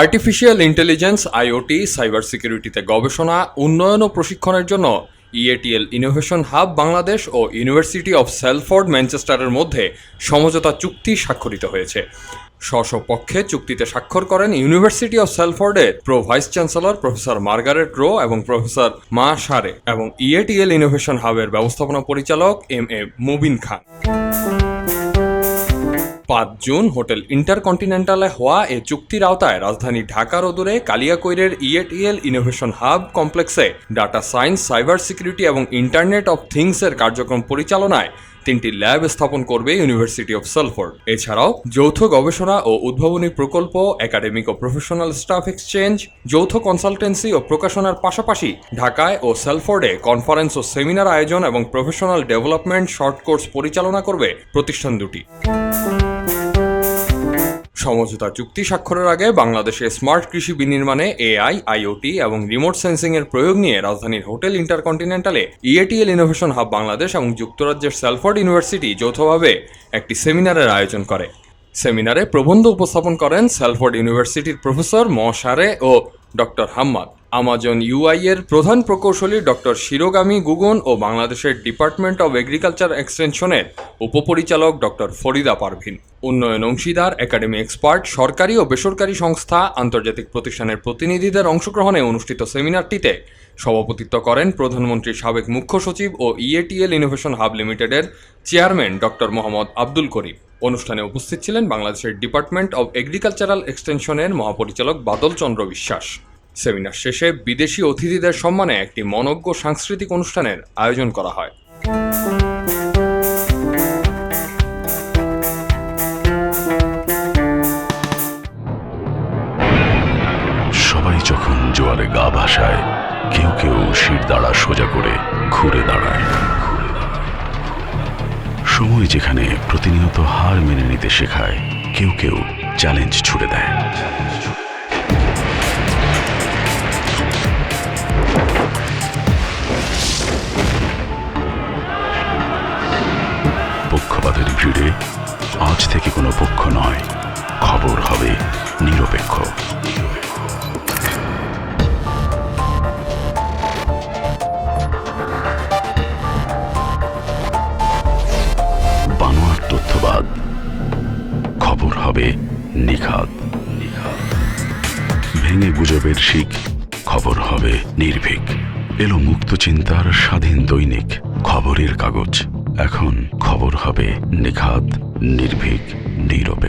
Artificial intelligence, IoT, cyber সিকিউরিটিতে গবেষণা, উন্নয়ন ও প্রশিক্ষণের জন্য ইএটিএল ইনোভেশন হাব বাংলাদেশ ও ইউনিভার্সিটি অব সেলফোর্ড ম্যানচেস্টারের মধ্যে সমঝোতা চুক্তি স্বাক্ষরিত হয়েছে। পক্ষে চুক্তিতে স্বাক্ষর করেন ইউনিভার্সিটি অব সেলফোর্ডের pro vice chancellor professor Margaret Rowe এবং প্রফেসর মা সারে এবং ইএটিএল ইনোভেশন হাবের ব্যবস্থাপনা পরিচালক এম.এ. মুবিন খান। ৫ জুন হোটেল ইন্টারকন্টিনেন্টালে হওয়া এ চুক্তির আওতায় রাজধানী ঢাকার অদূরে কালিয়াকৈরের ইএটিএল ইনোভেশন হাব কমপ্লেক্সে ডাটা সায়েন্স, সাইবার সিকিউরিটি এবং ইন্টারনেট অব থিংসের কার্যক্রম পরিচালনায় ৩টি ল্যাব স্থাপন করবে ইউনিভার্সিটি অব সেলফোর্ড। এছাড়াও যৌথ গবেষণা ও উদ্ভাবনী প্রকল্প, একাডেমিক ও প্রফেশনাল স্টাফ এক্সচেঞ্জ, যৌথ কনসালটেন্সি ও প্রকাশনার পাশাপাশি ঢাকায় ও সেলফোর্ডে কনফারেন্স ও সেমিনার আয়োজন এবং প্রফেশনাল ডেভেলপমেন্ট শর্ট কোর্স পরিচালনা করবে প্রতিষ্ঠান দুটি। সমঝোতা চুক্তি স্বাক্ষরের আগে বাংলাদেশে স্মার্ট কৃষি বিনির্মাণে এআই, আইওটি এবং রিমোট সেন্সিং এর প্রয়োগ নিয়ে রাজধানীর হোটেল ইন্টারকন্টিনেন্টালে ইএটিএল ইনোভেশন হাব বাংলাদেশ এবং যুক্তরাজ্যের সেলফোর্ড ইউনিভার্সিটি যৌথভাবে একটি সেমিনারের আয়োজন করে। সেমিনারে প্রবন্ধ উপস্থাপন করেন সেলফোর্ড ইউনিভার্সিটির প্রফেসর ম সারে ও ডক্টর হাম্মাদ, আমাজন ইউআই এর প্রধান প্রকৌশলী ডক্টর শিরোগামী গুগন ও বাংলাদেশের ডিপার্টমেন্ট অব এগ্রিকালচার এক্সটেনশনের উপপরিচালক ডক্টর ফরিদা পারভিন। উন্নয়ন অংশীদার, একাডেমি এক্সপার্ট, সরকারি ও বেসরকারি সংস্থা, আন্তর্জাতিক প্রতিষ্ঠানের প্রতিনিধিদের অংশগ্রহণে অনুষ্ঠিত সেমিনারটিতে সভাপতিত্ব করেন প্রধানমন্ত্রীর সাবেক মুখ্য সচিব ও ইএটিএল ইনোভেশন হাব লিমিটেডের চেয়ারম্যান ডক্টর মোহাম্মদ আব্দুল করিম। অনুষ্ঠানে উপস্থিত ছিলেন বাংলাদেশের ডিপার্টমেন্ট অব এগ্রিকালচারাল এক্সটেনশনের মহাপরিচালক বাদল চন্দ্র বিশ্বাস। সেমিনার শেষে বিদেশি অতিথিদের সম্মানে একটি মনোজ্ঞ সাংস্কৃতিক অনুষ্ঠানের আয়োজন করা হয়। সবাই যখন জোয়ারে গা ভাসায়, কেউ কেউ শির দাঁড়া সোজা করে ঘুরে দাঁড়ায়। সময় যেখানে প্রতিনিয়ত হার মেনে নিতে শেখায়, কেউ কেউ চ্যালেঞ্জ ছুড়ে দেয়। পক্ষপাতের ভিড়ে আজ থেকে কোনো পক্ষ নয়, খবর হবে নিরপেক্ষ। বানোয়াট তথ্যবাদ, খবর হবে নিখাত। ভেঙে গুজবের শিক, খবর হবে নির্ভীক। এলো মুক্ত চিন্তার স্বাধীন দৈনিক খবরের কাগজ। এখন খবর হবে নিখাত, নির্ভীক, নিরপেক্ষ।